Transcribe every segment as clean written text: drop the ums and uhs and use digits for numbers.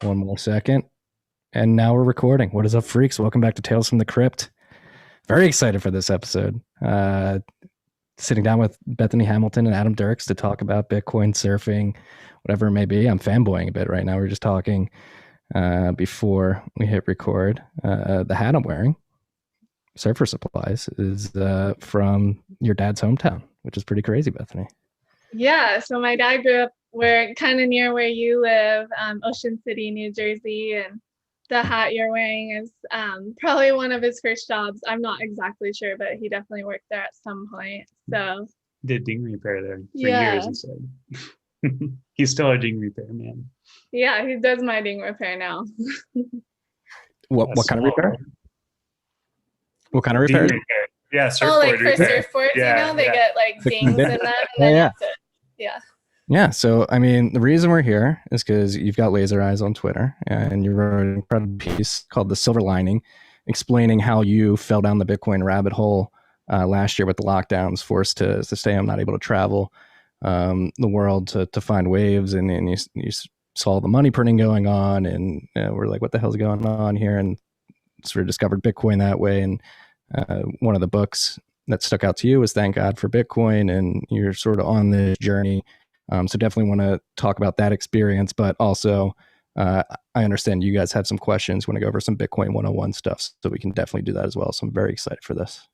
One more second. And now we're recording. What is up, freaks? Welcome back to Tales from the Crypt. Very excited for this episode. Sitting down with Bethany Hamilton and Adam Dirks to talk about Bitcoin, surfing, whatever it may be. I'm fanboying a bit right now. We were just talking before we hit record. The hat I'm wearing, Surfer Supplies, is from your dad's hometown, which is pretty crazy, Bethany. Yeah, so my dad grew up kind of near where you live, Ocean City, New Jersey, and the hat you're wearing is probably one of his first jobs. I'm not exactly sure, but he definitely worked there at some point. So did ding repair there for Yeah. years, he said. He's still a ding repair man. Yeah, he does my ding repair now. What kind of repair? What kind of repair? Ding repair. Yeah, Oh, like surfboard for repair. surfboards, Yeah, they yeah. get like dings in them, and then that's it. Yeah. Yeah, so I mean, the reason we're here is because you've got laser eyes on Twitter, and you wrote an incredible piece called "The Silver Lining," explaining how you fell down the Bitcoin rabbit hole last year with the lockdowns, forced to stay home, not able to travel the world to find waves, and you saw the money printing going on, and we're like, what the hell's going on here? And sort of discovered Bitcoin that way. And one of the books that stuck out to you was "Thank God for Bitcoin," and you're sort of on this journey. So definitely want to talk about that experience, but also I understand you guys have some questions, want to go over some Bitcoin 101 stuff, so we can definitely do that as well. So I'm very excited for this.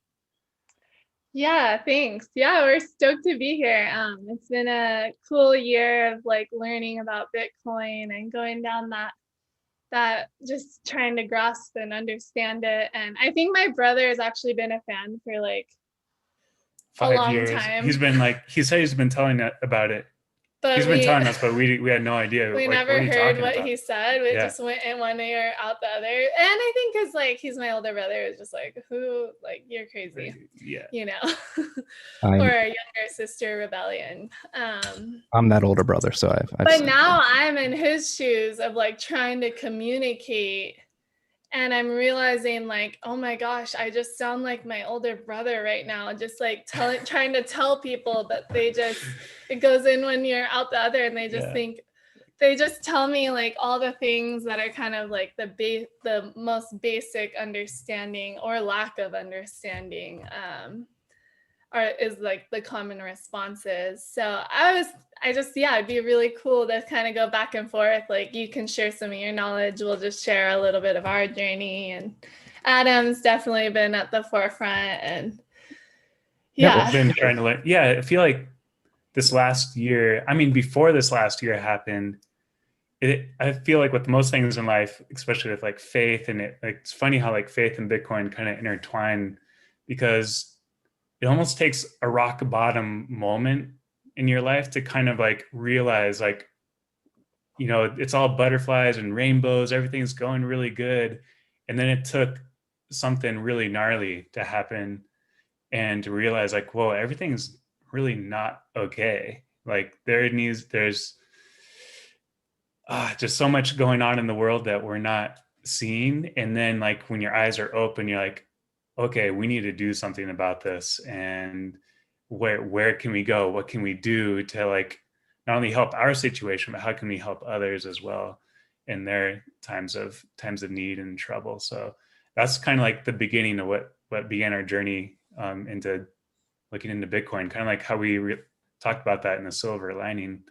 Yeah, thanks. Yeah, we're stoked to be here. It's been a cool year of like learning about Bitcoin and going down that just trying to grasp and understand it. And I think my brother has actually been a fan for like 5 a long years. time. He's been like, he said he's been telling about it. But he's been telling us, but we had no idea. We like, never heard what he said. We Yeah. just went in one ear, out the other. And I think because like he's my older brother, it's just like, who, like, you're crazy. Yeah. You know, or a younger sister rebellion. I'm that older brother, so I've But now I'm in his shoes of like trying to communicate. And I'm realizing like, oh my gosh, I just sound like my older brother right now. Just like trying to tell people, but it goes in one ear, out the other, and they just think, they just tell me like all the things that are kind of like the most basic understanding or lack of understanding is like the common responses. So it'd be really cool to kind of go back and forth. Like you can share some of your knowledge. We'll just share a little bit of our journey. And Adam's definitely been at the forefront. And I've been trying to learn. Yeah, I feel like this last year, I mean, before this last year happened, I feel like with most things in life, especially with like faith, and it's funny how like faith and Bitcoin kind of intertwine, because it almost takes a rock bottom moment in your life to kind of like realize like, it's all butterflies and rainbows, everything's going really good. And then it took something really gnarly to happen and to realize like, whoa, everything's really not okay. Like there's just so much going on in the world that we're not seeing. And then like when your eyes are open, you're like, okay, we need to do something about this. And where can we go? What can we do to like not only help our situation, but how can we help others as well in their times of need and trouble? So that's kind of like the beginning of what began our journey into looking into Bitcoin, kind of like how we talked about that in the silver lining.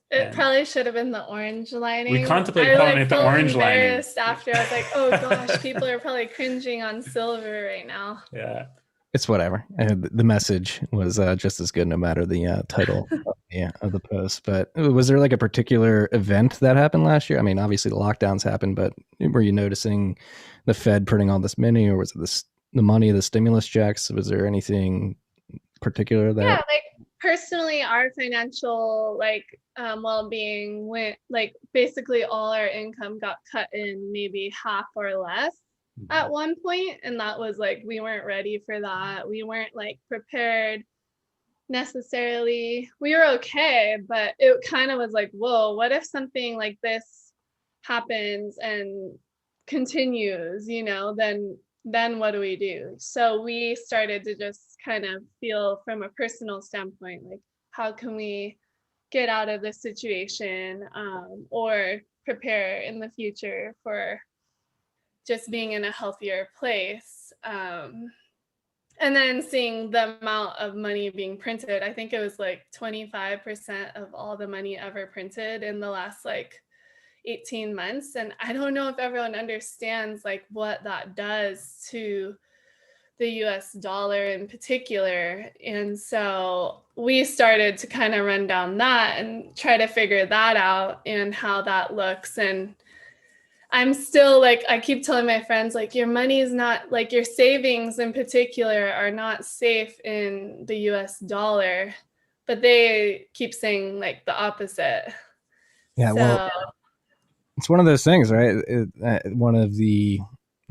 It probably should have been the orange lining. We contemplated calling it the orange lining. After I was like, oh gosh, people are probably cringing on silver right now. Yeah. It's whatever. The message was just as good, no matter the title of the post. But was there like a particular event that happened last year? I mean, obviously the lockdowns happened, but were you noticing the Fed printing all this money, or was it the money, the stimulus checks? Was there anything particular that? Yeah, like personally, our financial well-being went like basically all our income got cut in maybe half or less at one point, and that was like we weren't ready for that. We weren't like prepared necessarily. We were okay, but it kind of was like, whoa, what if something like this happens and continues, then what do we do? So we started to just kind of feel from a personal standpoint, like how can we get out of the situation, or prepare in the future for just being in a healthier place. And then seeing the amount of money being printed, I think it was like 25% of all the money ever printed in the last like 18 months. And I don't know if everyone understands like what that does to the US dollar in particular. And so we started to kind of run down that and try to figure that out and how that looks. And I'm still like, I keep telling my friends, like, your money is not, like, your savings in particular are not safe in the US dollar, but they keep saying like the opposite. Yeah, well, it's one of those things, right? One of the,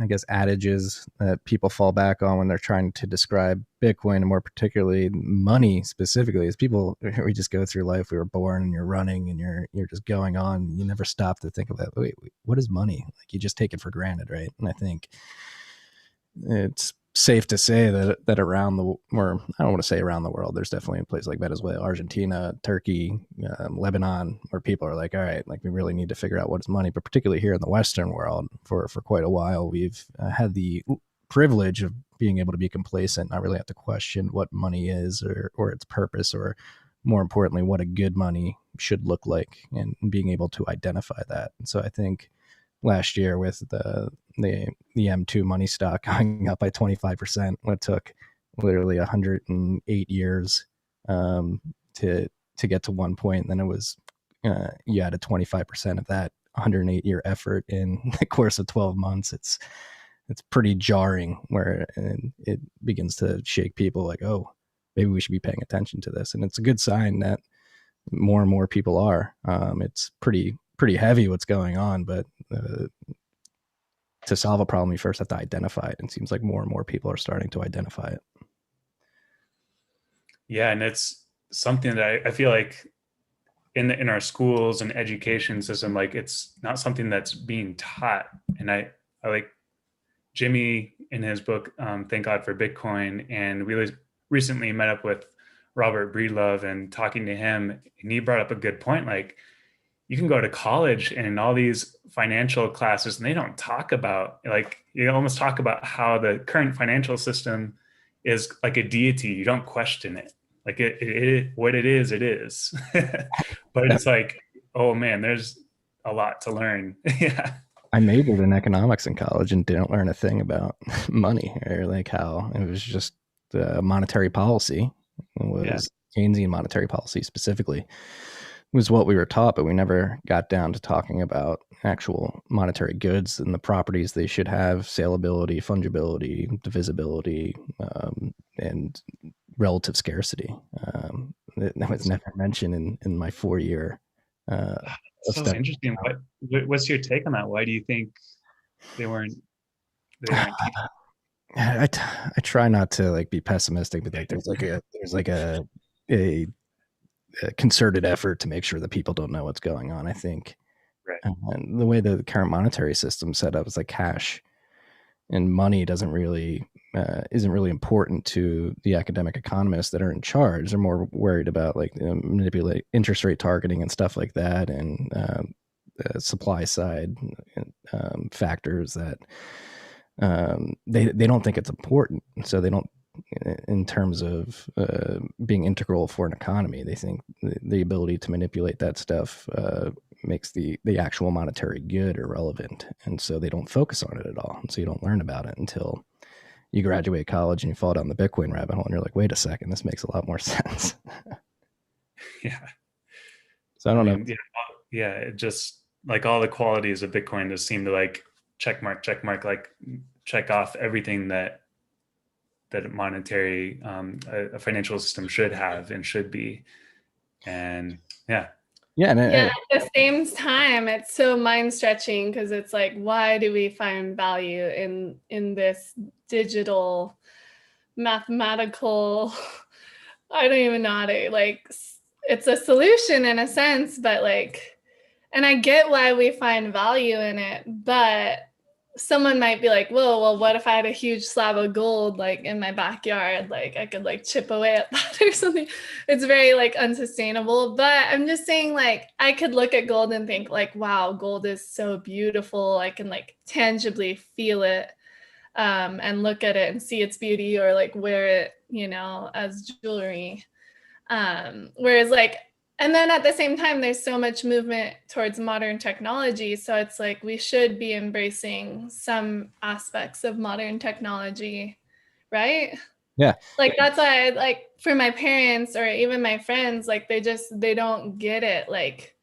I guess, adages that people fall back on when they're trying to describe Bitcoin, and more particularly money specifically, is people, we just go through life. We were born and you're running and you're just going on. You never stop to think about, wait, what is money? Like, you just take it for granted, right? And I think it's safe to say that around the, or I don't want to say around the world, there's definitely a place like Venezuela, Argentina, Turkey, Lebanon, where people are like, all right, like, we really need to figure out what is money. But particularly here in the Western world, for quite a while, we've had the privilege of being able to be complacent, not really have to question what money is or its purpose, or more importantly, what a good money should look like, and being able to identify that. And so I think last year with the M2 money stock going up by 25%, what took literally 108 years to get to one point. And then it was you added 25% of that 108-year effort in the course of 12 months. It's pretty jarring, where it begins to shake people like, oh, maybe we should be paying attention to this. And it's a good sign that more and more people are. It's pretty heavy what's going on, but to solve a problem, you first have to identify it. And it seems like more and more people are starting to identify it. Yeah, and it's something that I feel like in our schools and education system, like, it's not something that's being taught. And I like Jimmy in his book, Thank God for Bitcoin, and we recently met up with Robert Breedlove and talking to him, and he brought up a good point. Like, you can go to college and all these financial classes, and they don't talk about, like, you almost talk about how the current financial system is like a deity. You don't question it. Like, it what it is. But it's like, oh man, there's a lot to learn. Yeah. I majored in economics in college and didn't learn a thing about money, or like how it was just monetary policy. It was Keynesian monetary policy specifically was what we were taught, but we never got down to talking about actual monetary goods and the properties they should have: saleability, fungibility, divisibility, and relative scarcity. That was never mentioned in my 4-year. So interesting. What's your take on that? Why do you think they weren't? I try not to like be pessimistic, but like there's like a concerted effort to make sure that people don't know what's going on. I think, right. And the way the current monetary system set up is like cash and money isn't really important to the academic economists that are in charge. They're more worried about like manipulate interest rate targeting and stuff like that, and supply side factors that they don't think it's important. So they don't, in terms of being integral for an economy, they think the ability to manipulate that stuff makes the actual monetary good irrelevant. And so they don't focus on it at all. And so you don't learn about it until you graduate college and you fall down the Bitcoin rabbit hole and you're like, wait a second, this makes a lot more sense. Yeah. So I don't know. Yeah. It just, like, all the qualities of Bitcoin just seem to like check mark, like check off everything that a monetary, a financial system should have and should be. And yeah. And at the same time, it's so mind stretching, because it's like, why do we find value in this digital mathematical, I don't even know how to, like, it's a solution in a sense, but like, and I get why we find value in it, but someone might be like, whoa, well, what if I had a huge slab of gold like in my backyard? Like I could like chip away at that or something. It's very like unsustainable. But I'm just saying, like, I could look at gold and think like, wow, gold is so beautiful. I can like tangibly feel it, and look at it and see its beauty, or like wear it, you know, as jewelry. Whereas like, and then at the same time, there's so much movement towards modern technology. So it's like we should be embracing some aspects of modern technology, right? Yeah. Like that's why I, like for my parents or even my friends, like they don't get it, like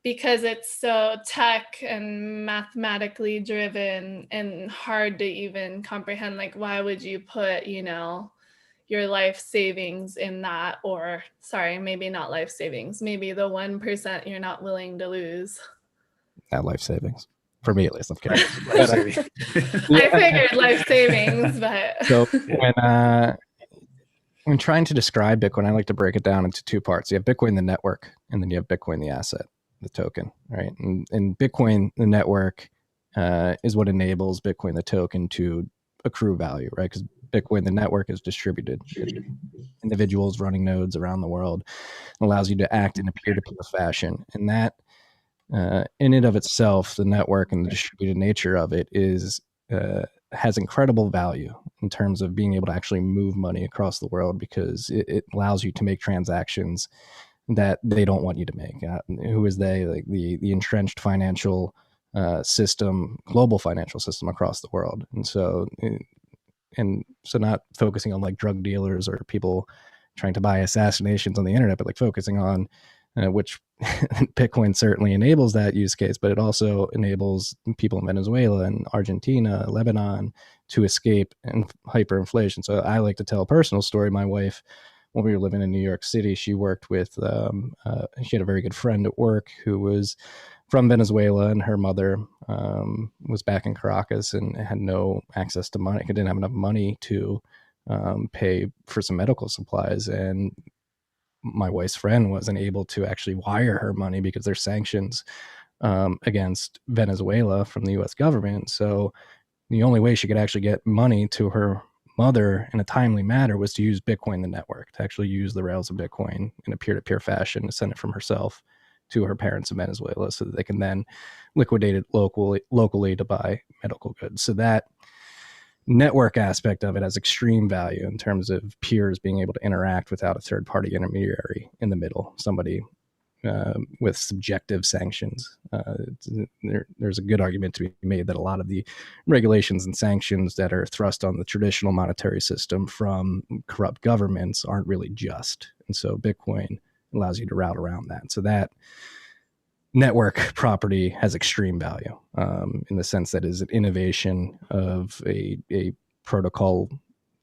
because it's so tech and mathematically driven and hard to even comprehend. Like, why would you put, you know, your life savings in that? Or sorry, maybe not life savings, maybe the 1% you're not willing to lose. Not life savings. For me, at least, I'm kidding. I figured life savings, but so when trying to describe Bitcoin, I like to break it down into two parts. You have Bitcoin, the network, and then you have Bitcoin, the asset, the token, right? And Bitcoin, the network, is what enables Bitcoin, the token, to accrue value, right? Because Bitcoin, the network, is distributed. Individuals running nodes around the world. It allows you to act in a peer-to-peer fashion. And that, in and of itself, the network and the distributed nature of it has incredible value in terms of being able to actually move money across the world, because it allows you to make transactions that they don't want you to make. Who is they? Like the entrenched financial system, global financial system across the world. And so not focusing on like drug dealers or people trying to buy assassinations on the internet, but like focusing on which Bitcoin certainly enables that use case, but it also enables people in Venezuela and Argentina, Lebanon to escape hyperinflation. So I like to tell a personal story. My wife, when we were living in New York City, she worked with, she had a very good friend at work who was from Venezuela, and her mother was back in Caracas and had no access to money, didn't have enough money to pay for some medical supplies. And my wife's friend wasn't able to actually wire her money because there's sanctions against Venezuela from the US government. So the only way she could actually get money to her mother in a timely manner was to use Bitcoin, the network, to actually use the rails of Bitcoin in a peer-to-peer fashion to send it from herself to her parents in Venezuela so that they can then liquidate it locally to buy medical goods. So that network aspect of it has extreme value in terms of peers being able to interact without a third-party intermediary in the middle, somebody with subjective sanctions. There's a good argument to be made that a lot of the regulations and sanctions that are thrust on the traditional monetary system from corrupt governments aren't really just. And so Bitcoin allows you to route around that. So that network property has extreme value in the sense that it is an innovation of a protocol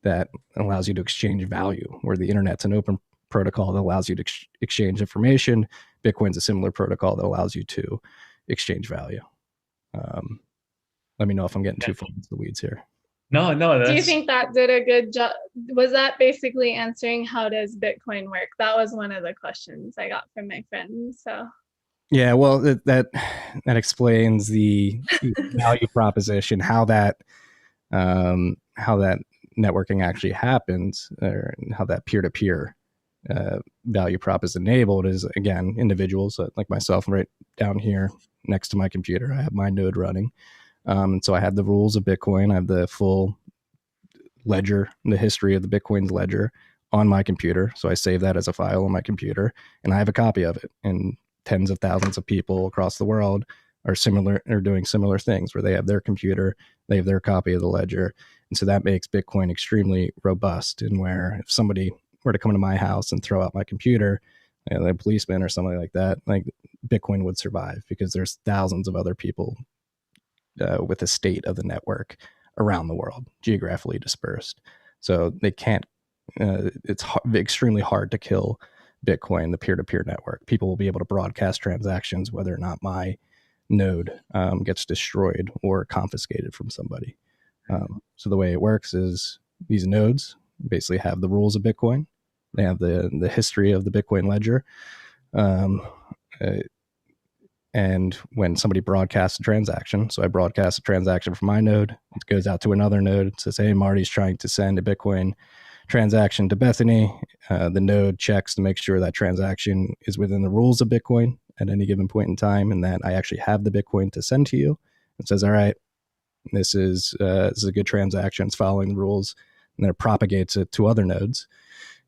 that allows you to exchange value, where the internet's an open protocol that allows you to exchange information. Bitcoin's a similar protocol that allows you to exchange value. Let me know if I'm getting too far into the weeds here. No. Do you think that did a good job? Was that basically answering how does Bitcoin work? That was one of the questions I got from my friends. So yeah, well, that explains the value proposition, how that networking actually happens, or how that peer-to-peer value prop is enabled. Is, again, individuals like myself right down here next to my computer. I have my node running. And so I have the rules of Bitcoin. I have the full ledger, the history of the Bitcoin's ledger on my computer. So I save that as a file on my computer, and I have a copy of it. And tens of thousands of people across the world are doing similar things, where they have their computer, they have their copy of the ledger. And so that makes Bitcoin extremely robust. And where if somebody were to come into my house and throw out my computer, a policeman or something like that, like Bitcoin would survive, because there's thousands of other people with the state of the network around the world, geographically dispersed. So they can't, it's extremely hard to kill Bitcoin, the peer-to-peer network. People will be able to broadcast transactions whether or not my node gets destroyed or confiscated from somebody. So the way it works is these nodes basically have the rules of Bitcoin. They have the history of the Bitcoin ledger. And when somebody broadcasts a transaction, so I broadcast a transaction from my node, it goes out to another node. It says, hey, Marty's trying to send a Bitcoin transaction to Bethany. The node checks to make sure that transaction is within the rules of Bitcoin at any given point in time, and that I actually have the Bitcoin to send to you. It says, all right, this is a good transaction. It's following the rules. And then it propagates it to other nodes.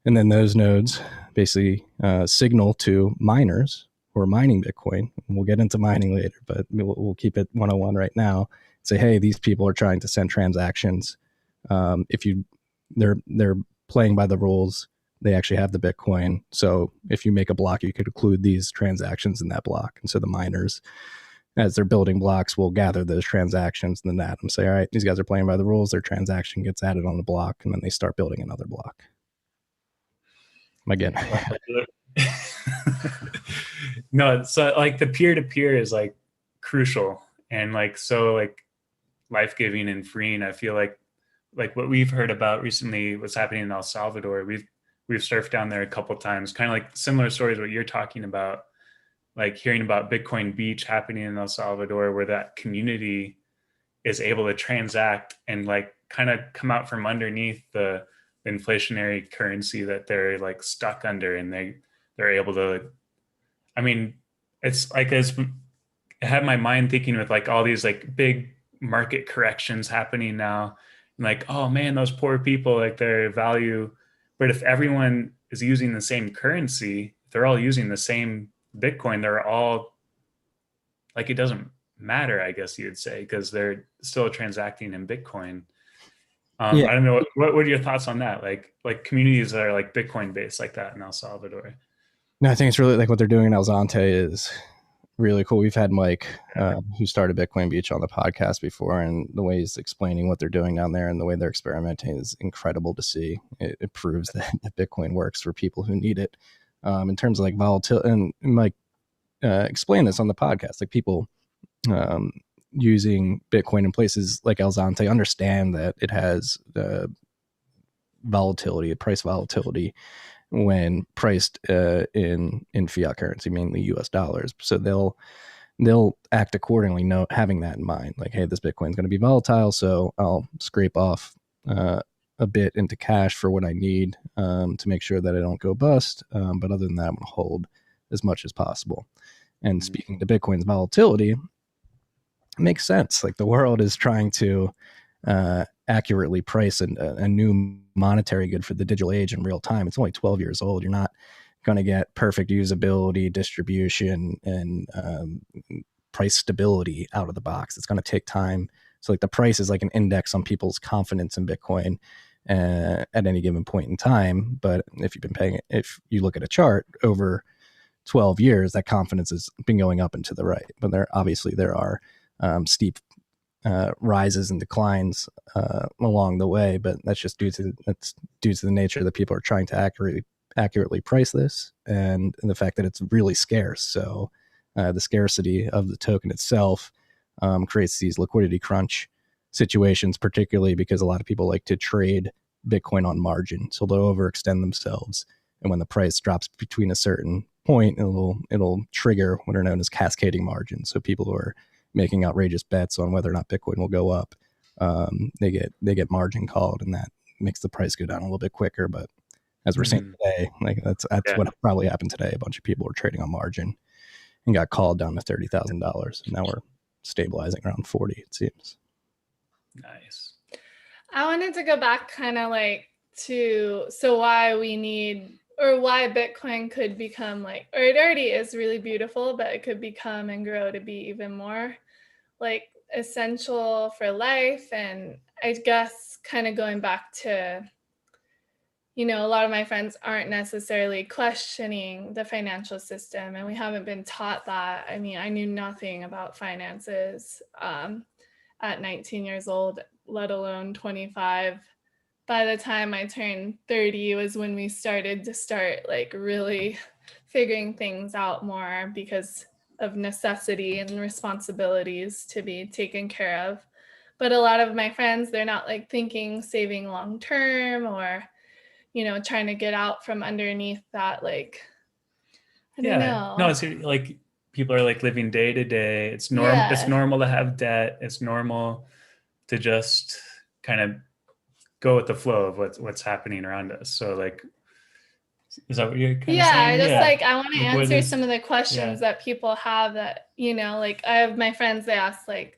And then those nodes basically signal to miners who are mining Bitcoin. And we'll get into mining later, but we'll keep it 101 right now. Say, hey, these people are trying to send transactions. They're playing by the rules. They actually have the Bitcoin. So if you make a block, you could include these transactions in that block. And so the miners, as they're building blocks, will gather those transactions and then add them. Say, all right, these guys are playing by the rules. Their transaction gets added on the block, and then they start building another block. Again. No, so like the peer-to-peer is like crucial and like so like life-giving and freeing. I feel like what we've heard about recently, what's happening in El Salvador, we've surfed down there a couple of times, kind of like similar stories what you're talking about, like hearing about Bitcoin Beach happening in El Salvador, where that community is able to transact and like kind of come out from underneath the inflationary currency that they're like stuck under, and they're able to, I mean, it's like I had my mind thinking with like all these like big market corrections happening now, and like, oh man, those poor people, like their value. But if everyone is using the same currency, they're all using the same Bitcoin, they're all like, it doesn't matter, I guess you'd say, because they're still transacting in Bitcoin. I don't know. What are your thoughts on that? Like communities that are like Bitcoin based like that in El Salvador? No, I think it's really like what they're doing in El Zante is really cool. We've had Mike, who started Bitcoin Beach, on the podcast before, and the way he's explaining what they're doing down there and the way they're experimenting is incredible to see. It proves that Bitcoin works for people who need it. In terms of like volatility, and Mike explained this on the podcast, like people using Bitcoin in places like El Zante understand that it has volatility, price volatility, when priced in fiat currency, mainly US dollars. So they'll act accordingly, having that in mind. Like, hey, this Bitcoin is going to be volatile, so I'll scrape off a bit into cash for what I need to make sure that I don't go bust. But other than that, I'm going to hold as much as possible. And speaking to Bitcoin's volatility, it makes sense. Like the world is trying to accurately price a new monetary good for the digital age in real time. It's only 12 years old. You're not going to get perfect usability, distribution, and price stability out of the box. It's going to take time. So like the price is like an index on people's confidence in Bitcoin at any given point in time. But if you've been paying it, if you look at a chart over 12 years, that confidence has been going up and to the right. But there are steep rises and declines along the way, but that's just due to the nature that people are trying to accurately price this, and the fact that it's really scarce. So the scarcity of the token itself creates these liquidity crunch situations, particularly because a lot of people like to trade Bitcoin on margin, so they'll overextend themselves, and when the price drops between a certain point, it'll trigger what are known as cascading margins. So people who are making outrageous bets on whether or not Bitcoin will go up, they get margin called, and that makes the price go down a little bit quicker. But as we're seeing today, like that's what probably happened today. A bunch of people were trading on margin and got called down to $30,000, and now we're stabilizing around 40. It seems. Nice. I wanted to go back kind of like to why we need, or why Bitcoin could become like, or it already is really beautiful, but it could become and grow to be even more like essential for life. And I guess kind of going back to, a lot of my friends aren't necessarily questioning the financial system, and we haven't been taught that. I mean, I knew nothing about finances at 19 years old, let alone 25. By the time I turned 30 was when we started like really figuring things out more because of necessity and responsibilities to be taken care of. But a lot of my friends, they're not like thinking saving long term, or, trying to get out from underneath that, like, I don't know. No, it's like people are like living day to day. It's normal to have debt. It's normal to just kind of go with the flow of what's happening around us. So like, is that what you're kind of saying? Like, I want to answer some of the questions that people have that, like I have my friends, they ask like,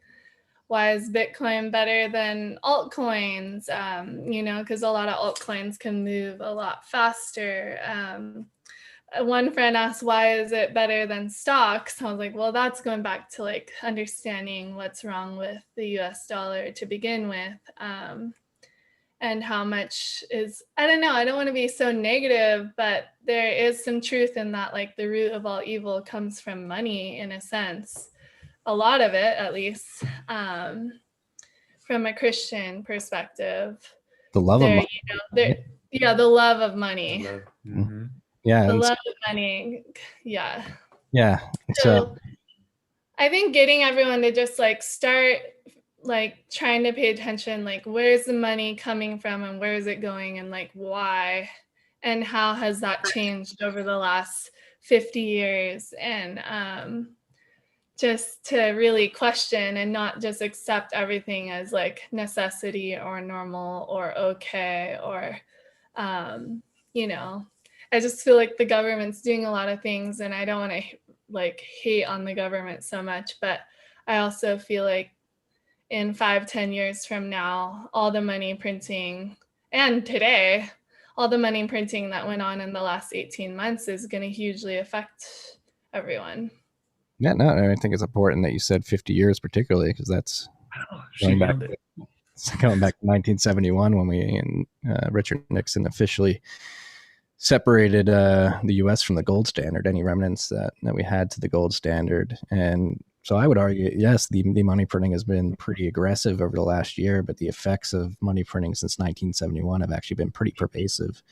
why is Bitcoin better than altcoins? Because a lot of altcoins can move a lot faster. One friend asked, why is it better than stocks? I was like, well, that's going back to like understanding what's wrong with the US dollar to begin with. And how much is, I don't know, I don't want to be so negative, but there is some truth in that, like the root of all evil comes from money in a sense. A lot of it, at least, from a Christian perspective. The love of money. The love of money. Mm-hmm. Yeah. The love of money. Yeah. Yeah. So I think getting everyone to just like start like trying to pay attention, like where's the money coming from and where is it going and like why and how has that changed over the last 50 years and just to really question and not just accept everything as like necessity or normal or okay or I just feel like the government's doing a lot of things and I don't want to like hate on the government so much, but I also feel like in 5-10 years from now, all the money printing and today, all the money printing that went on in the last 18 months is going to hugely affect everyone. Yeah, no, I think it's important that you said 50 years particularly because that's going back to 1971 when we and Richard Nixon officially separated the U.S. from the gold standard, any remnants that we had to the gold standard. And so I would argue, yes, the money printing has been pretty aggressive over the last year, but the effects of money printing since 1971 have actually been pretty pervasive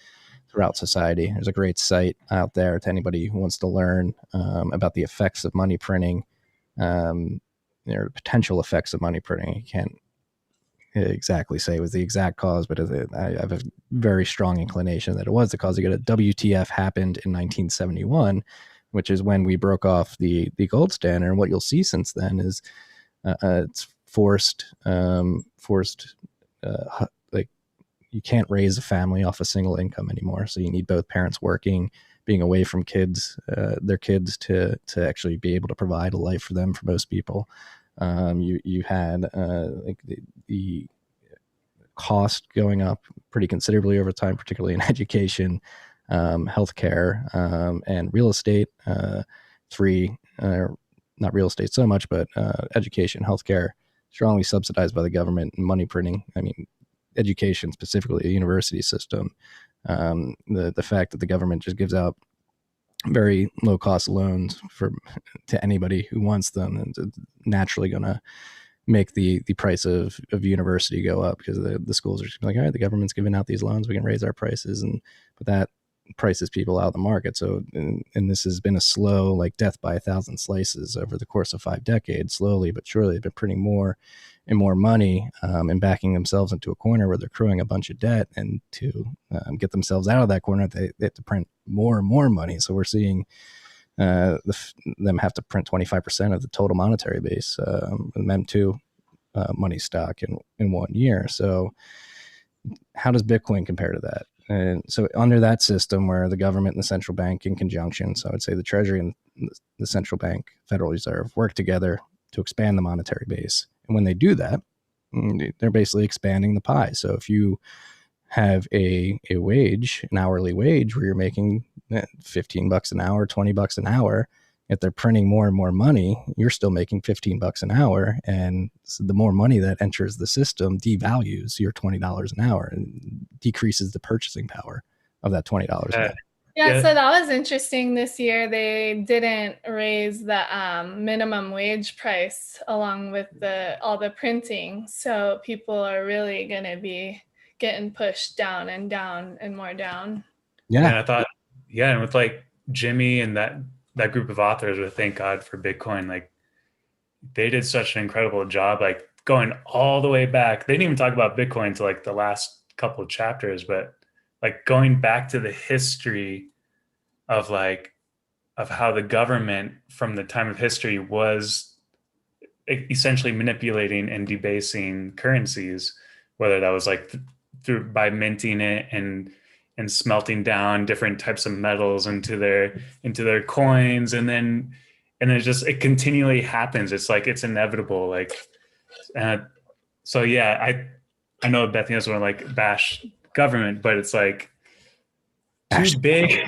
throughout society. There's a great site out there to anybody who wants to learn about the effects of money printing, potential effects of money printing. You can't exactly say it was the exact cause, but I have a very strong inclination that it was the cause. You get a WTF happened in 1971, which is when we broke off the gold standard. And what you'll see since then is it's forced like you can't raise a family off a single income anymore. So you need both parents working, being away from their kids to actually be able to provide a life for them. For most people, you had like the cost going up pretty considerably over time, particularly in education, healthcare, and real estate. Not real estate so much, but education, healthcare, strongly subsidized by the government and money printing. I mean, education specifically, a university system. The fact that the government just gives out very low cost loans to anybody who wants them, and it's naturally going to make the price of university go up because the schools are just like, all right, the government's giving out these loans, we can raise our prices, but that prices people out of the market. So, and this has been a slow, like death by 1,000 slices over the course of 5 decades. Slowly but surely, they've been printing more and more money and backing themselves into a corner where they're accruing a bunch of debt. And to get themselves out of that corner, they have to print more and more money. So we're seeing them have to print 25% of the total monetary base, MEM2 money stock in 1 year. So how does Bitcoin compare to that? And so under that system where the government and the central bank in conjunction, so I would say the Treasury and the central bank, Federal Reserve, work together to expand the monetary base. And when they do that, they're basically expanding the pie. So if you have a wage, an hourly wage where you're making $15 an hour, $20 an hour, if they're printing more and more money, you're still making $15 an hour. And so the more money that enters the system devalues your $20 an hour and decreases the purchasing power of that $20 an hour. Yeah, so that was interesting this year. They didn't raise the minimum wage price along with all the printing. So people are really going to be getting pushed down and more down. Yeah. And I thought, and with like Jimmy and that group of authors with Thank God for Bitcoin, like they did such an incredible job, like going all the way back. They didn't even talk about Bitcoin until like the last couple of chapters, but like going back to the history of like how the government from the time of history was essentially manipulating and debasing currencies, whether that was like through by minting it and smelting down different types of metals into their coins, and then it continually happens. It's like it's inevitable. Like, so yeah, I know Bethany doesn't want to like bash government, but it's like too big.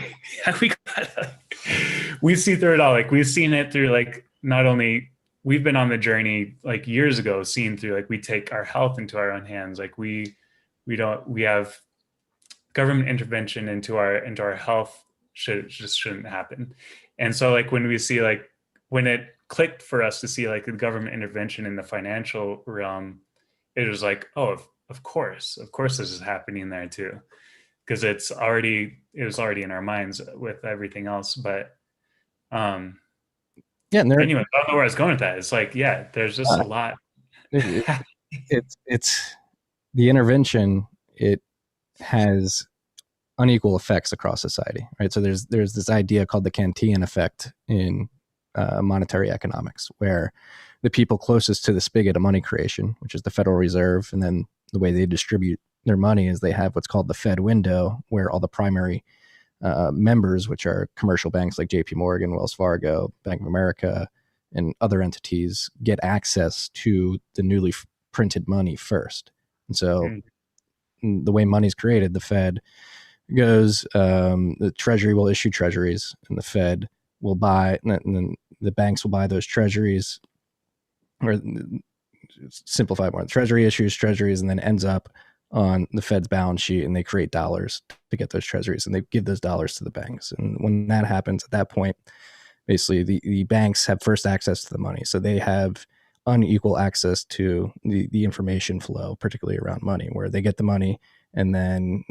We see through it all. Like we've seen it through like not only we've been on the journey like years ago, seeing through like we take our health into our own hands. Like we have government intervention into our health shouldn't happen. And so like when we see like when it clicked for us to see like the government intervention in the financial realm, it was like, oh, of course this is happening there too, because it was already in our minds with everything else. But yeah, anyway, I don't know where I was going with that. It's like, yeah, there's just a lot. It's the intervention. It has unequal effects across society, right? So there's this idea called the Cantillon effect in monetary economics, where the people closest to the spigot of money creation, which is the Federal Reserve, and then the way they distribute their money is they have what's called the Fed window, where all the primary members, which are commercial banks like JP Morgan, Wells Fargo, Bank of America, and other entities, get access to the newly printed money first. And so the way money's created, the Fed goes, the Treasury will issue treasuries, and the Fed will buy, and then the banks will buy those treasuries, or simplify more, the Treasury issues treasuries and then ends up on the Fed's balance sheet, and they create dollars to get those treasuries, and they give those dollars to the banks. And when that happens, at that point, basically the banks have first access to the money. So they have unequal access to the information flow, particularly around money, where they get the money, and then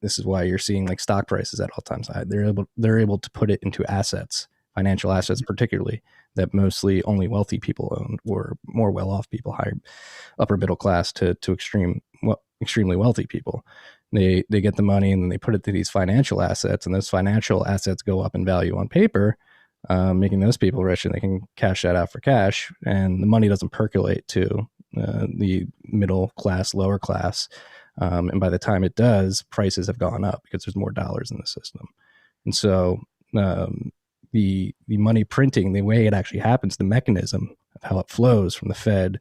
this is why you're seeing like stock prices at all times high. They're able to put it into assets, financial assets, particularly, that mostly only wealthy people own, or more well-off people, higher upper middle class to extremely wealthy people. They get the money, and then they put it to these financial assets, and those financial assets go up in value on paper, making those people rich, and they can cash that out for cash, and the money doesn't percolate to the middle class, lower class. And by the time it does, prices have gone up because there's more dollars in the system. And so the money printing, the way it actually happens, the mechanism of how it flows from the Fed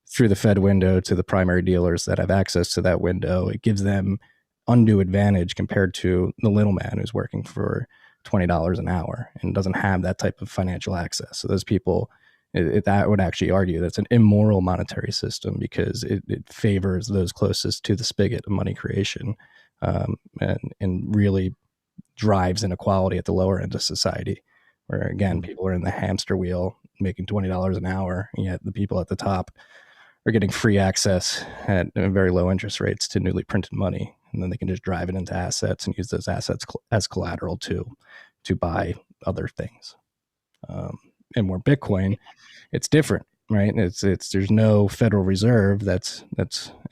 through the Fed window to the primary dealers that have access to that window, it gives them undue advantage compared to the little man who's working for $20 an hour and doesn't have that type of financial access. So those people, that would actually argue that's an immoral monetary system, because it favors those closest to the spigot of money creation, and really drives inequality at the lower end of society, where again, people are in the hamster wheel making $20 an hour, and yet the people at the top are getting free access at very low interest rates to newly printed money, and then they can just drive it into assets and use those assets as collateral to buy other things. And more Bitcoin, it's different, right? It's there's no Federal Reserve that's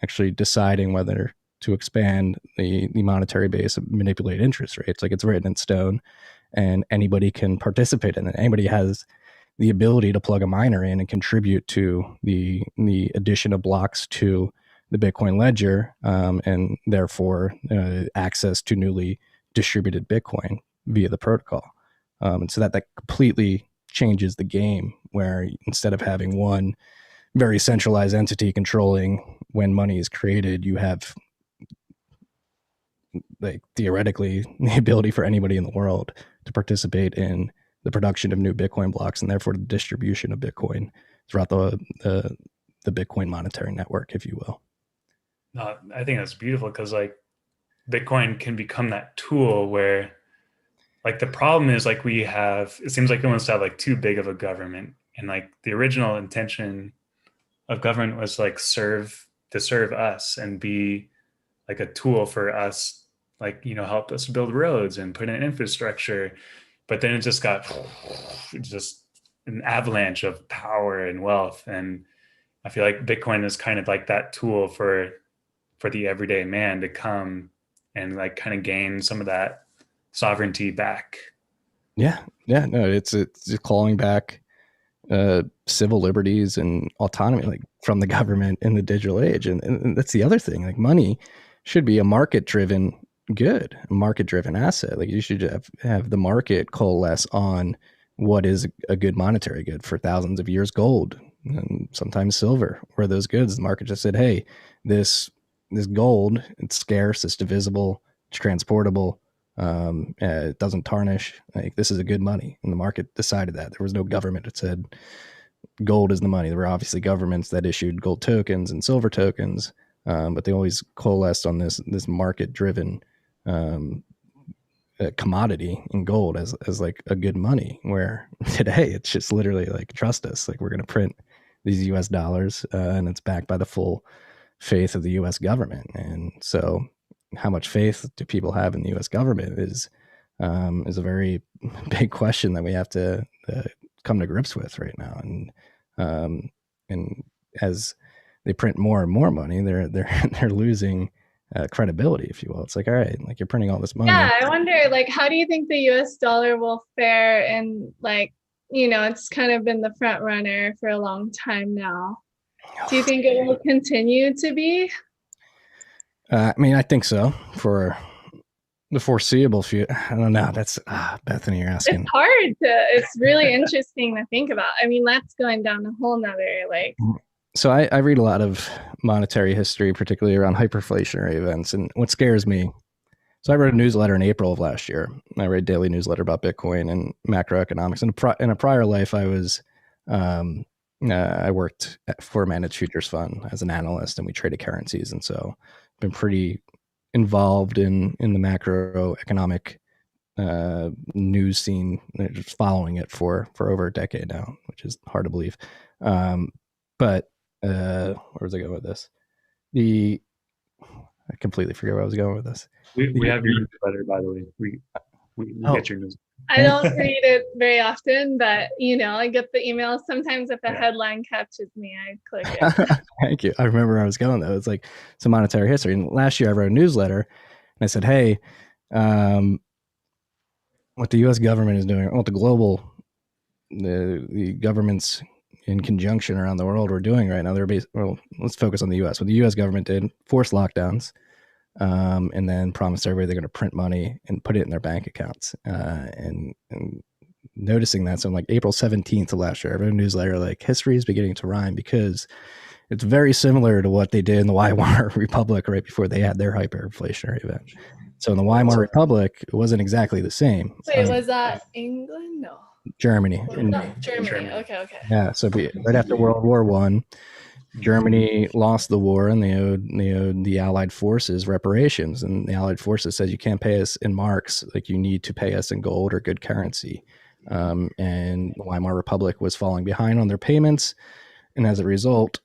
actually deciding whether to expand the monetary base and manipulate interest rates. Like, it's written in stone, and anybody can participate in it. Anybody has the ability to plug a miner in and contribute to the addition of blocks to the Bitcoin ledger, and therefore access to newly distributed Bitcoin via the protocol. And so that completely changes the game, where instead of having one very centralized entity controlling when money is created, you have, like, theoretically the ability for anybody in the world to participate in the production of new Bitcoin blocks, and therefore the distribution of Bitcoin throughout the Bitcoin monetary network, if you will. No, I think that's beautiful, because like Bitcoin can become that tool where, like, the problem is, like, it seems like it wants to have like too big of a government, and like the original intention of government was like to serve us and be like a tool for us, like, help us build roads and put in infrastructure. But then it just got just an avalanche of power and wealth. And I feel like Bitcoin is kind of like that tool for the everyday man to come and like kind of gain some of that sovereignty back. Yeah, no, it's calling back civil liberties and autonomy, like from the government in the digital age, and that's the other thing. Like money should be a market-driven good, a market-driven asset. Like you should have the market coalesce on what is a good monetary good. For thousands of years, gold and sometimes silver were those goods. The market just said, "Hey, this gold, it's scarce, it's divisible, it's transportable." It doesn't tarnish. Like this is a good money, and the market decided that. There was no government that said gold is the money. There were obviously governments that issued gold tokens and silver tokens, but they always coalesced on this market driven um, commodity in gold as like a good money. Where today it's just literally like, trust us, like we're going to print these U.S. dollars, and it's backed by the full faith of the U.S. government. And so, how much faith do people have in the U.S. government is a very big question that we have to come to grips with right now. And as they print more and more money, they're losing credibility, if you will. It's like, all right, like you're printing all this money. Yeah, I wonder, like, how do you think the U.S. dollar will fare? And like, it's kind of been the front runner for a long time now. Do you think it will continue to be? I mean, I think so for the foreseeable future. I don't know. That's Bethany, you're asking. It's hard it's really interesting to think about. I mean, that's going down a whole nother like. So I read a lot of monetary history, particularly around hyperinflationary events. And what scares me, so I wrote a newsletter in April of last year. I read a daily newsletter about Bitcoin and macroeconomics. In a prior life, I was I worked for a managed futures fund as an analyst, and we traded currencies. And so I've been pretty involved in the macroeconomic news scene, just following it for over a decade now, which is hard to believe. But where was I going with this? I completely forget where I was going with this. We have your newsletter, by the way. We get your news. I don't read it very often, but I get the emails. Sometimes if a headline catches me, I click it. Thank you. I remember where I was going though. It's like some monetary history. And last year I wrote a newsletter and I said, hey, what the U.S. government is doing, what the governments in conjunction around the world are doing right now. Let's focus on the U.S. What the U.S. government did, forced lockdowns, and then promised everybody they're going to print money and put it in their bank accounts. And noticing that, so like April 17th of last year, I wrote a newsletter like, history is beginning to rhyme, because it's very similar to what they did in the Weimar Republic right before they had their hyperinflationary event. So in the Weimar Republic, it wasn't exactly the same. Wait, was that England? No. Germany. Germany. Okay. Yeah. So right after World War I, Germany lost the war, and they owed the Allied forces reparations. And the Allied forces said, you can't pay us in marks, like you need to pay us in gold or good currency. And the Weimar Republic was falling behind on their payments. And as a result,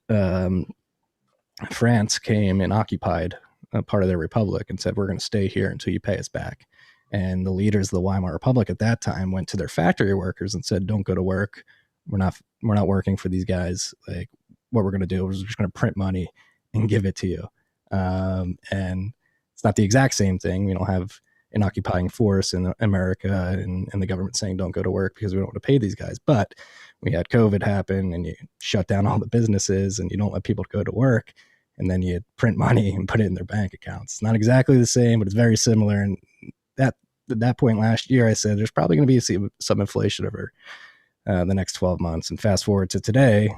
France came and occupied a part of their republic and said, we're going to stay here until you pay us back. And the leaders of the Weimar Republic at that time went to their factory workers and said, don't go to work. We're not working for these guys. Like, what we're going to do is we're just going to print money and give it to you. And it's not the exact same thing. We don't have an occupying force in America and the government saying don't go to work because we don't want to pay these guys. But we had COVID happen, and you shut down all the businesses and you don't let people go to work, and then you print money and put it in their bank accounts. It's not exactly the same, but it's very similar. And at that point last year, I said there's probably going to be some inflation over the next 12 months. And fast forward to today,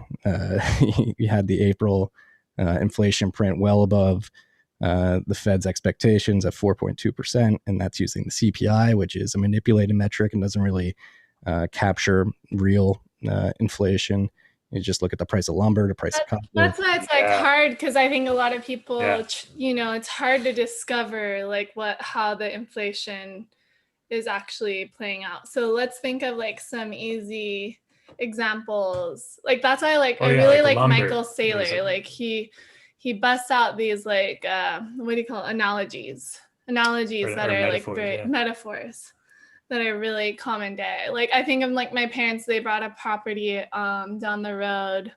you had the April inflation print well above the Fed's expectations at 4.2%. And that's using the CPI, which is a manipulated metric and doesn't really capture real inflation. You just look at the price of lumber, the price of copper. That's why it's like hard, because I think a lot of people, it's hard to discover like how the inflation is actually playing out. So let's think of like some easy examples. Like that's why I really like Michael Saylor. Like he busts out these like what do you call it? Analogies that are like metaphors that are really common day. Like I think of like my parents, they bought a property down the road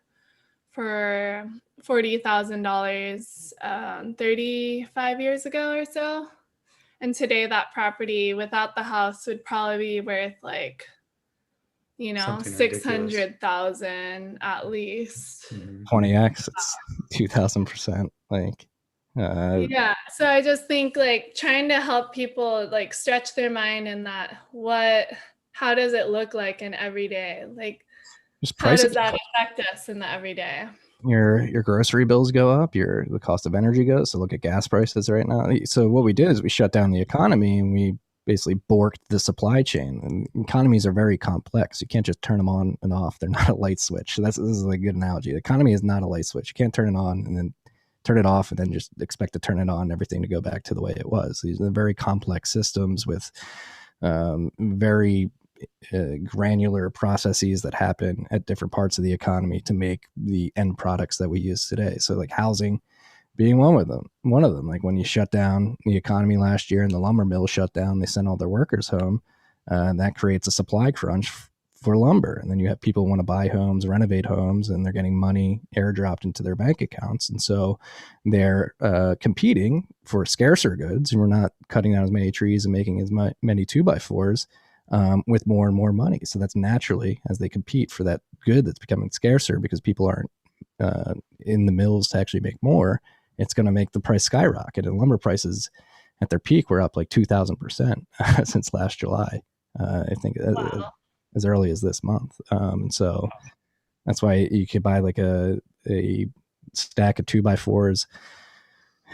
for $40,000 35 years ago or so. And today that property without the house would probably be worth like, you know, Something ridiculous. 600,000 at least. 20x, it's 2000%. Like, yeah. So I just think like trying to help people like stretch their mind in that how does it look like in everyday? Like, how does that affect us in the everyday? Your grocery bills go up, the cost of energy goes. So look at gas prices right now. So what we did is we shut down the economy and we basically borked the supply chain. And economies are very complex. You can't just turn them on and off. They're not a light switch. So this is a good analogy. The economy is not a light switch. You can't turn it on and then turn it off and then just expect to turn it on and everything to go back to the way it was. These are very complex systems with very granular processes that happen at different parts of the economy to make the end products that we use today. So like housing being one of them. Like when you shut down the economy last year and the lumber mill shut down, they sent all their workers home. And that creates a supply crunch for lumber. And then you have people who want to buy homes, renovate homes, and they're getting money airdropped into their bank accounts. And so they're competing for scarcer goods. And we're not cutting down as many trees and making as many 2x4s with more and more money. So that's naturally as they compete for that good that's becoming scarcer because people aren't in the mills to actually make more, it's going to make the price skyrocket. And lumber prices at their peak were up like 2,000% since last July. I think as early as this month. And so that's why you could buy like a stack of 2x4s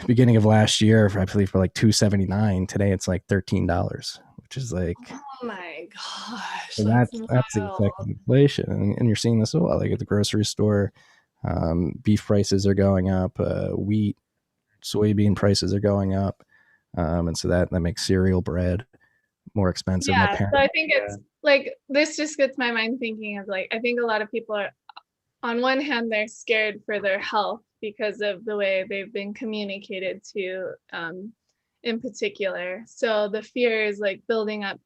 beginning of last year for, I believe, for like $279. Today it's like $13, which is like, oh my gosh, that's the effect of inflation. And you're seeing this a lot, like at the grocery store. Beef prices are going up, wheat, soybean prices are going up, and so that makes cereal bread more expensive. Yeah, so I think it's like, this just gets my mind thinking of like, I think a lot of people are, on one hand, they're scared for their health because of the way they've been communicated to, in particular. So the fear is like building up.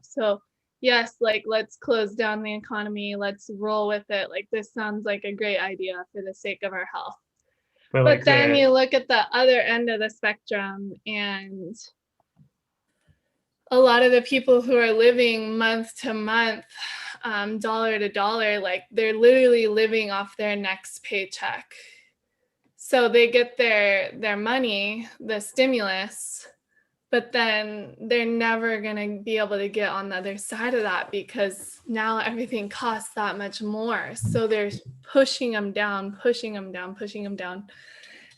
So yes, like let's close down the economy, let's roll with it. Like this sounds like a great idea for the sake of our health. But like then you look at the other end of the spectrum, and a lot of the people who are living month to month, dollar to dollar, like they're literally living off their next paycheck. So they get their money, the stimulus, but then they're never going to be able to get on the other side of that because now everything costs that much more. So they're pushing them down.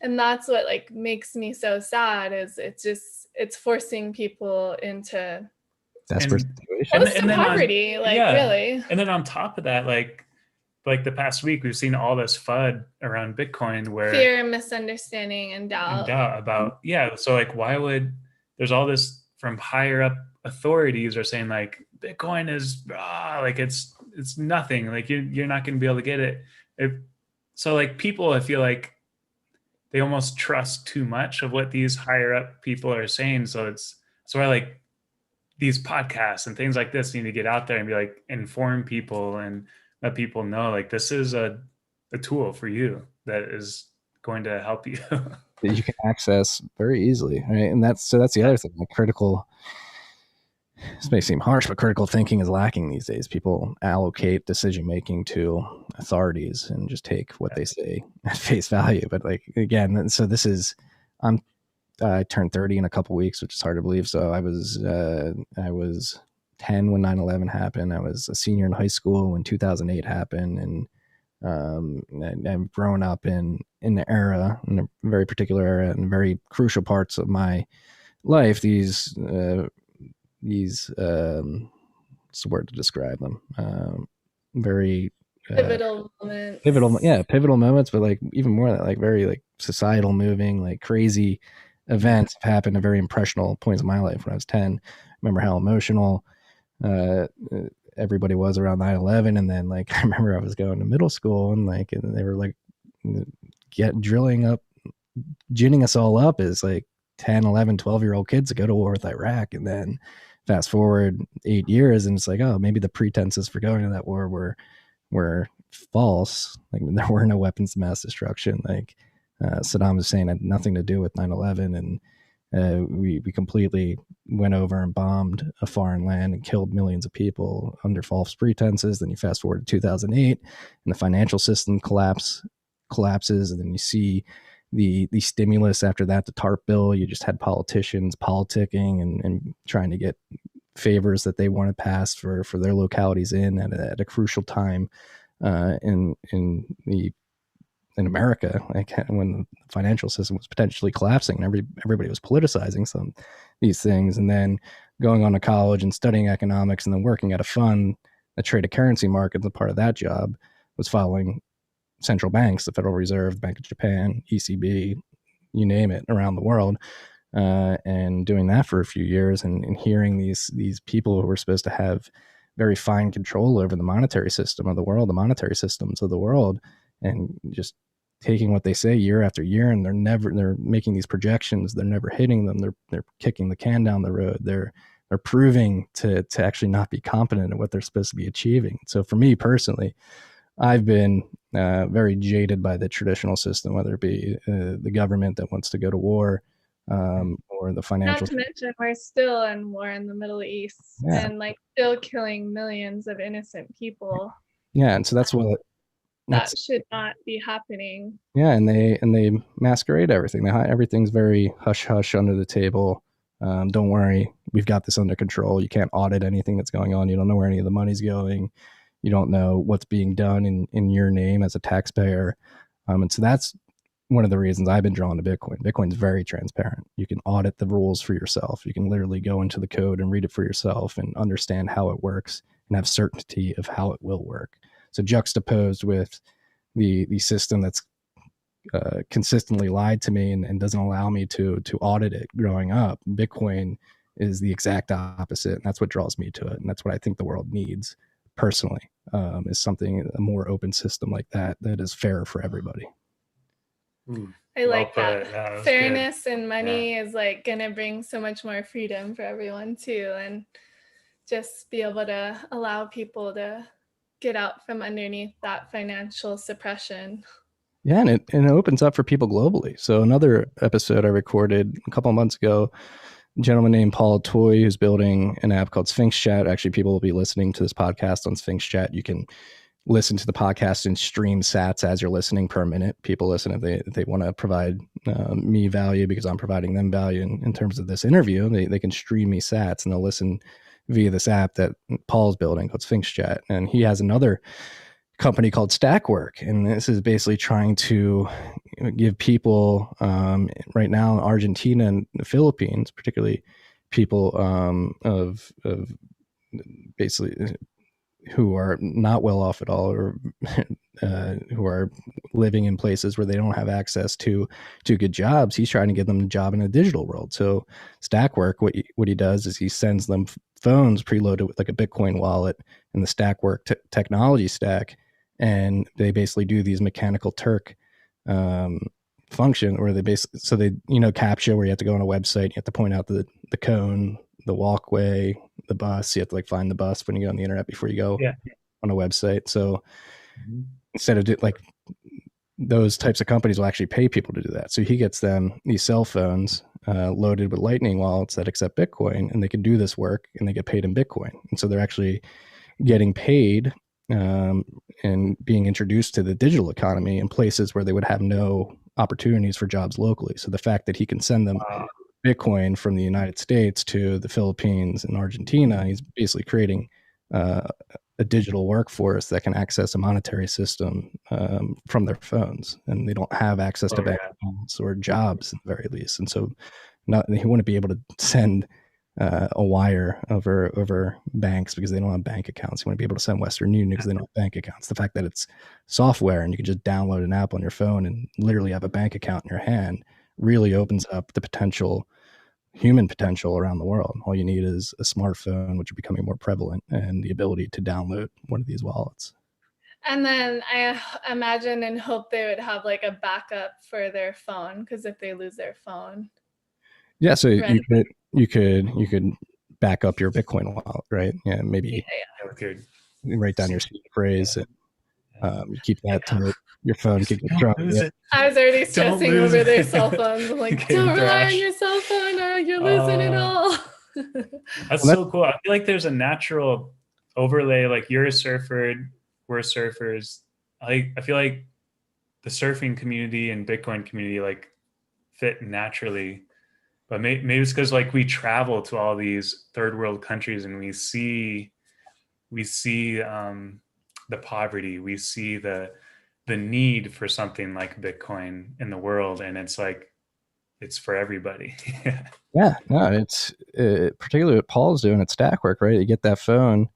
And that's what like makes me so sad, is it's forcing people into desperate situations and poverty, really. And then on top of that, like the past week, we've seen all this FUD around Bitcoin where fear, misunderstanding, and doubt about, so like why would, there's all this from higher up authorities are saying like Bitcoin is like it's nothing, like you're not going to be able to get it. So like people, I feel like they almost trust too much of what these higher up people are saying. So it's why like these podcasts and things like this need to get out there and be like, inform people and let people know like this is a tool for you that is going to help you. That you can access very easily, right? And that's the other thing, like critical, this may seem harsh, but critical thinking is lacking these days. People allocate decision making to authorities and just take what they say at face value. But like again, so this is, I turned 30 in a couple weeks, which is hard to believe. So I was 10 when 9/11 happened. I was a senior in high school when 2008 happened, and I've grown up in the era, in a very particular era, and very crucial parts of my life. These what's the word to describe them? Very pivotal moments. Pivotal moments, but like even more than that, like very like societal moving, like crazy events have happened at very impressional points in my life. When I was 10, I remember how emotional everybody was around 9/11. And then like I remember I was going to middle school and they were like ginning us all up as like 10, 11, 12-year-old kids to go to war with Iraq. And then fast forward 8 years and it's like, oh, maybe the pretenses for going to that war were false. Like there were no weapons of mass destruction. Like Saddam Hussein had nothing to do with 9/11, We completely went over and bombed a foreign land and killed millions of people under false pretenses. Then you fast forward to 2008, and the financial system collapses, and then you see the stimulus after that, the TARP bill. You just had politicians politicking and trying to get favors that they want to pass for their localities at a crucial time in America, like when the financial system was potentially collapsing, and everybody was politicizing these things, and then going on to college and studying economics, and then working at a fund that traded currency markets. A part of that job was following central banks, the Federal Reserve, Bank of Japan, ECB, you name it, around the world, and doing that for a few years, and hearing these people who were supposed to have very fine control over the monetary system of the world, the monetary systems of the world, and just taking what they say year after year, and they're making these projections, they're never hitting them, they're kicking the can down the road, they're proving to actually not be competent at what they're supposed to be achieving. So for me personally, I've been very jaded by the traditional system, whether it be the government that wants to go to war, or the financial. Not to mention, we're still in war in the Middle East, and like still killing millions of innocent people. Yeah, and so that's that should not be happening. Yeah, and they masquerade everything. Everything's very hush hush under the table. Don't worry, we've got this under control. You can't audit anything that's going on. You don't know where any of the money's going. You don't know what's being done in your name as a taxpayer. And so that's one of the reasons I've been drawn to Bitcoin. Bitcoin's very transparent. You can audit the rules for yourself. You can literally go into the code and read it for yourself and understand how it works and have certainty of how it will work. So juxtaposed with the system that's consistently lied to me and doesn't allow me to audit it growing up, Bitcoin is the exact opposite. And that's what draws me to it. And that's what I think the world needs personally, is something, a more open system like that is fair for everybody. I like that. Fairness in money is like going to bring so much more freedom for everyone too. And just be able to allow people to get out from underneath that financial suppression. Yeah, and it opens up for people globally. So another episode I recorded a couple of months ago, a gentleman named Paul Toy, who's building an app called Sphinx Chat. Actually, people will be listening to this podcast on Sphinx Chat. You can listen to the podcast and stream sats as you're listening per minute. People listen if they want to provide me value because I'm providing them value in terms of this interview. They can stream me sats and they'll listen via this app that Paul's building called Sphinx Chat. And he has another company called Stackwork. And this is basically trying to give people right now in Argentina and the Philippines, particularly people of basically who are not well off at all, or who are living in places where they don't have access to good jobs. He's trying to get them a job in a digital world. So Stackwork, what he does is he sends them phones preloaded with like a Bitcoin wallet and the Stackwork technology stack, and they basically do these mechanical Turk function where they CAPTCHA, where you have to go on a website, you have to point out the cone, the walkway, the bus. You have to like find the bus when you go on the internet before you go on a website. So instead of like those types of companies will actually pay people to do that. So he gets them these cell phones loaded with Lightning wallets that accept Bitcoin, and they can do this work and they get paid in Bitcoin. And so they're actually getting paid and being introduced to the digital economy in places where they would have no opportunities for jobs locally. So the fact that he can send them Bitcoin from the United States to the Philippines and Argentina, he's basically creating a digital workforce that can access a monetary system from their phones, and they don't have access to bank accounts or jobs at the very least. And so he wouldn't be able to send a wire over banks because they don't have bank accounts. You want to be able to send Western Union because they don't have bank accounts. The fact that it's software and you can just download an app on your phone and literally have a bank account in your hand really opens up the human potential around the world. All you need is a smartphone, which are becoming more prevalent, and the ability to download one of these wallets. And then I imagine and hope they would have like a backup for their phone, because if they lose their phone. Yeah, so you could back up your Bitcoin wallet, right? Maybe write down your seed phrase and you keep that tight. your phone could get Don't thrown. lose it. I was already Don't stressing lose over it. their cell phones. I'm like, Getting don't rely on thrashed. your cell phone or you're losing it all. That's so cool. I feel like there's a natural overlay. Like you're a surfer, we're surfers. I feel like the surfing community and Bitcoin community like fit naturally. But maybe it's because like we travel to all these third world countries and we see the poverty, we see the need for something like Bitcoin in the world, and it's like it's for everybody. Yeah, no, it's particularly what Paul's doing at Stackwork, right? You get that phone,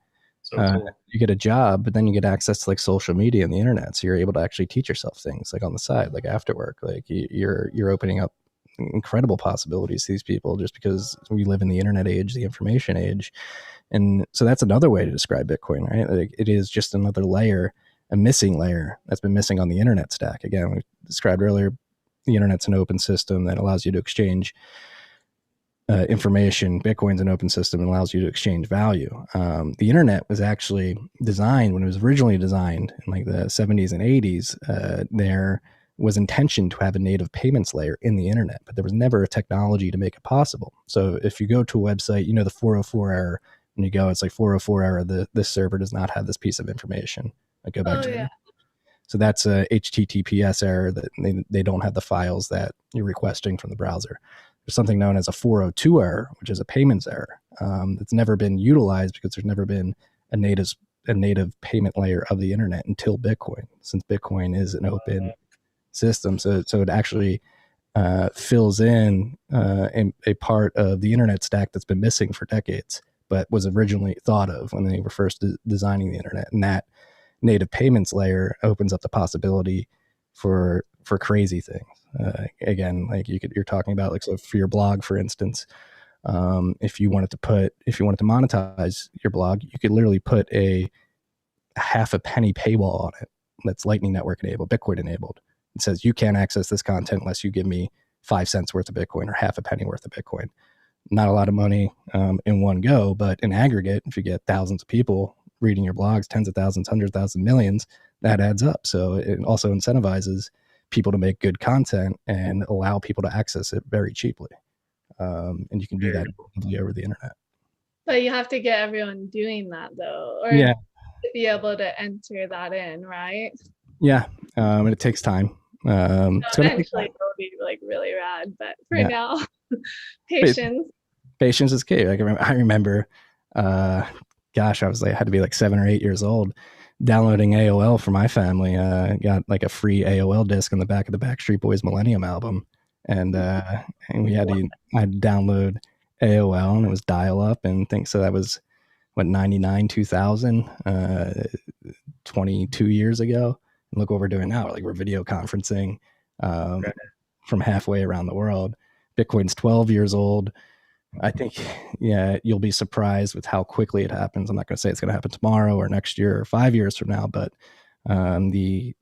So cool. you get a job, but then you get access to like social media and the internet, so you're able to actually teach yourself things like on the side, like after work. Like you're opening up incredible possibilities to these people just because we live in the internet age, the information age. And so that's another way to describe Bitcoin, right? Like it is just another layer, a missing layer that's been missing on the internet stack. Again, we described earlier, the internet's an open system that allows you to exchange information. Bitcoin's an open system and allows you to exchange value. The internet was actually designed, when it was originally designed in like the 70s and 80s, there was intention to have a native payments layer in the internet, but there was never a technology to make it possible. So if you go to a website, the 404 error, when you go, it's like 404 error, this server does not have this piece of information. I go back to yeah. So that's a HTTPS error, that they don't have the files that you're requesting from the browser. There's something known as a 402 error, which is a payments error. That's never been utilized because there's never been a native payment layer of the internet until Bitcoin, since Bitcoin is an open system. So it actually fills in a part of the internet stack that's been missing for decades, but was originally thought of when they were first designing the internet. And that native payments layer opens up the possibility for crazy things. Again, like you're talking about, like, so for your blog, for instance, if you wanted to monetize your blog, you could literally put a half a penny paywall on it that's Lightning Network enabled, Bitcoin enabled. It says you can't access this content unless you give me 5 cents worth of Bitcoin or half a penny worth of Bitcoin. Not a lot of money in one go, but in aggregate, if you get thousands of people reading your blogs, tens of thousands, 100,000, millions, that adds up. So it also incentivizes people to make good content and allow people to access it very cheaply. And you can do that over the internet. But you have to get everyone doing that though, or yeah, to be able to enter that in, right? Yeah, and it takes time. It's going to take time. It'll be like really rad, but for now, patience. Patience is key. Like I remember, gosh, I had to be like 7 or 8 years old, downloading AOL for my family. Got like a free AOL disc on the back of the Backstreet Boys Millennium album, and I had to download AOL, and it was dial up and things. So that was what, 99, 2000, 22 years ago. And look what we're doing now. Like, we're video conferencing from halfway around the world. Bitcoin's 12 years old. I think, you'll be surprised with how quickly it happens. I'm not going to say it's going to happen tomorrow or next year or 5 years from now, but the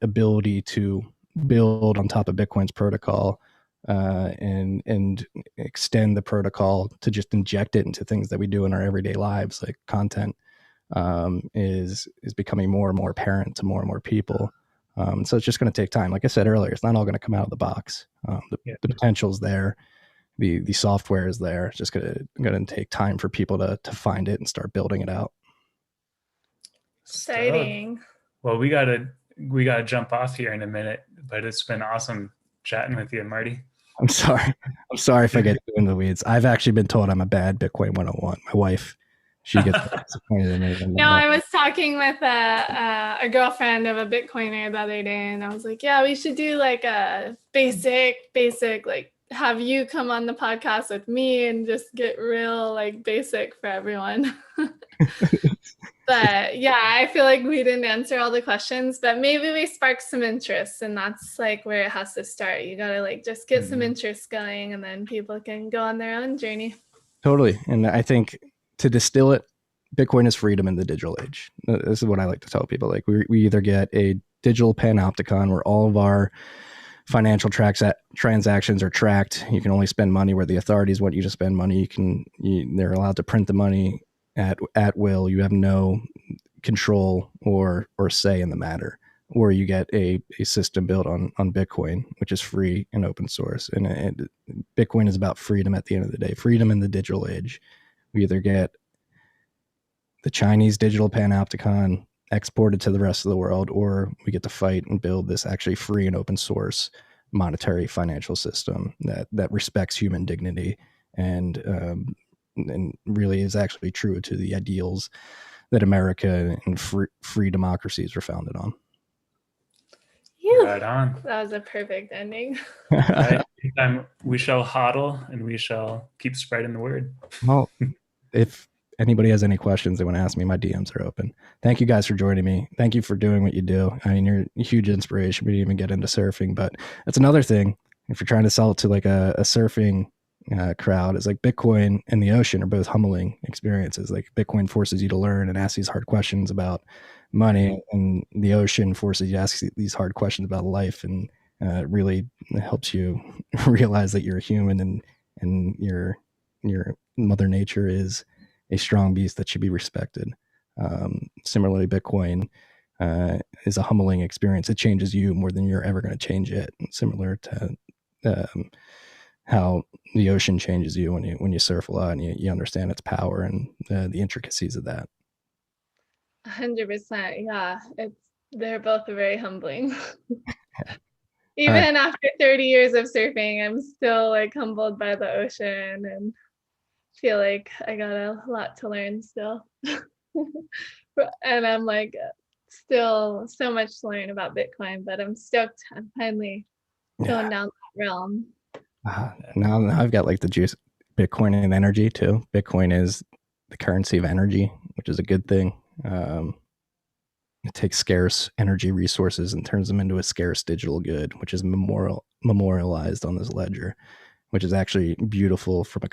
ability to build on top of Bitcoin's protocol and extend the protocol to just inject it into things that we do in our everyday lives, like content, is becoming more and more apparent to more and more people. So it's just going to take time. Like I said earlier, it's not all going to come out of the box. The potential's there. The software is there. It's just going to take time for people to find it and start building it out. Exciting. Well, we gotta jump off here in a minute, but it's been awesome chatting with you, Marty. I'm sorry if I get too in the weeds. I've actually been told I'm a bad Bitcoin 101. My wife, she gets disappointed in me. No, I was talking with a girlfriend of a Bitcoiner the other day, and I was like, yeah, we should do like a basic, like have you come on the podcast with me and just get real like basic for everyone. But yeah, I feel like we didn't answer all the questions, but maybe we sparked some interest, and that's like where it has to start. You gotta like just get some interest going, and then people can go on their own journey. Totally. And I think, to distill it, Bitcoin is freedom in the digital age. This is what I like to tell people. Like, we either get a digital panopticon where all of our financial transactions are tracked. You can only spend money where the authorities want you to spend money. They're allowed to print the money at will. You have no control or say in the matter. or you get a system built on Bitcoin, which is free and open source. And Bitcoin is about freedom at the end of the day, freedom in the digital age. We either get the Chinese digital panopticon exported to the rest of the world, or we get to fight and build this actually free and open source monetary financial system that respects human dignity and really is actually true to the ideals that America and free democracies were founded on. Right on. That was a perfect ending. Right. We shall hodl and we shall keep spreading the word. Well, if anybody has any questions they want to ask me, my DMs are open. Thank you guys for joining me. Thank you for doing what you do. I mean, you're a huge inspiration. We didn't even get into surfing, but that's another thing. If you're trying to sell it to like a surfing crowd, is like Bitcoin and the ocean are both humbling experiences. Like Bitcoin forces you to learn and ask these hard questions about money, and the ocean forces you to ask these hard questions about life, and really helps you realize that you're a human and your mother nature is a strong beast that should be respected. Similarly, Bitcoin is a humbling experience. It changes you more than you're ever going to change it. And similar to how the ocean changes you when you surf a lot and you understand its power and the intricacies of that. 100%. Yeah, they're both very humbling. Even after 30 years of surfing, I'm still like humbled by the ocean and feel like I got a lot to learn still. And I'm like still so much to learn about Bitcoin, but I'm stoked. I'm finally going down that realm. Now I've got like the juice, Bitcoin and energy too. Bitcoin is the currency of energy, which is a good thing. It takes scarce energy resources and turns them into a scarce digital good, which is memorialized on this ledger, which is actually beautiful from a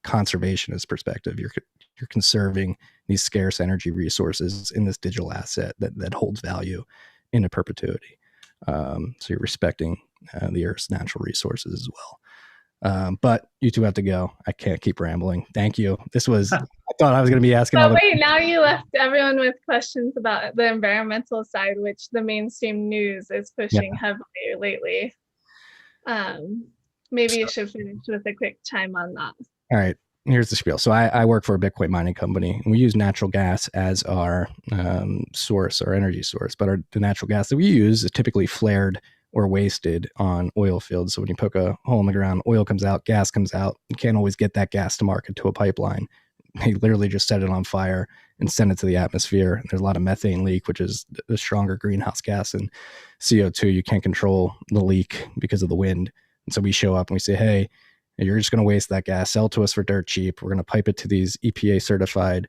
conservationist perspective. You're conserving these scarce energy resources in this digital asset that holds value into perpetuity. So you're respecting the Earth's natural resources as well. But you two have to go. I can't keep rambling. Thank you. This was, I thought I was going to be asking. But wait, now you left everyone with questions about the environmental side, which the mainstream news is pushing heavily lately. Maybe you should finish with a quick chime on that. All right. Here's the spiel. So I work for a Bitcoin mining company, and we use natural gas as our source, our energy source. But the natural gas that we use is typically flared or wasted on oil fields. So when you poke a hole in the ground, oil comes out, gas comes out. You can't always get that gas to market to a pipeline. They literally just set it on fire and send it to the atmosphere. There's a lot of methane leak, which is a stronger greenhouse gas than CO2. You can't control the leak because of the wind. And so we show up and we say, hey, you're just going to waste that gas, sell to us for dirt cheap. We're going to pipe it to these EPA certified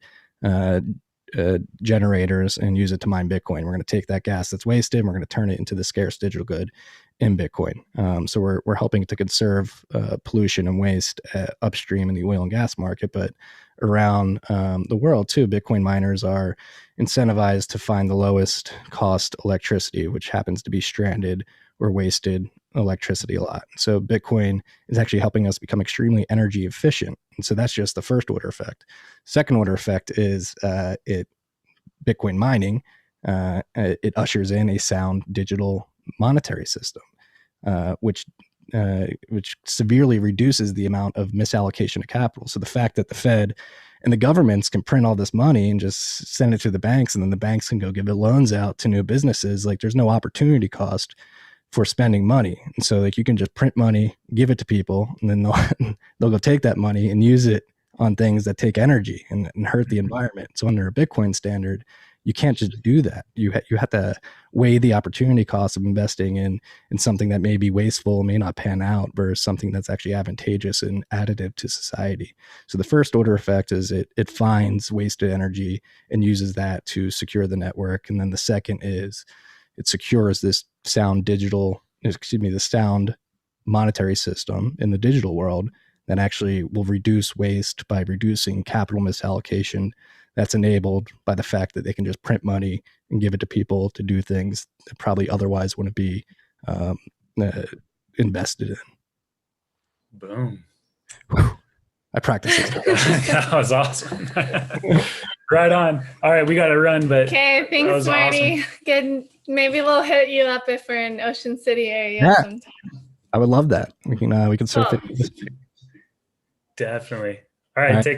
generators and use it to mine Bitcoin. We're going to take that gas that's wasted and we're going to turn it into the scarce digital good in Bitcoin. So we're helping to conserve pollution and waste upstream in the oil and gas market, but around the world too, Bitcoin miners are incentivized to find the lowest cost electricity, which happens to be stranded or wasted electricity a lot. So Bitcoin is actually helping us become extremely energy efficient. And so that's just the first order effect. Second order effect is Bitcoin mining, it ushers in a sound digital monetary system, which severely reduces the amount of misallocation of capital. So the fact that the Fed and the governments can print all this money and just send it to the banks, and then the banks can go give it loans out to new businesses, like there's no opportunity cost for spending money. And so like you can just print money, give it to people, and then they'll go take that money and use it on things that take energy and hurt the environment. So under a Bitcoin standard, you can't just do that. You have to weigh the opportunity cost of investing in something that may be wasteful, may not pan out, versus something that's actually advantageous and additive to society. So the first order effect is it finds wasted energy and uses that to secure the network. And then the second is it secures this sound monetary system in the digital world that actually will reduce waste by reducing capital misallocation that's enabled by the fact that they can just print money and give it to people to do things that probably otherwise wouldn't be invested in. Boom. Whew. I practice it. That was awesome. Right on. All right, we got to run, but okay, thanks, Marty. Awesome. Good. Maybe we'll hit you up if we're in Ocean City area sometime. I would love that. We can surf it. Definitely. All right, take care.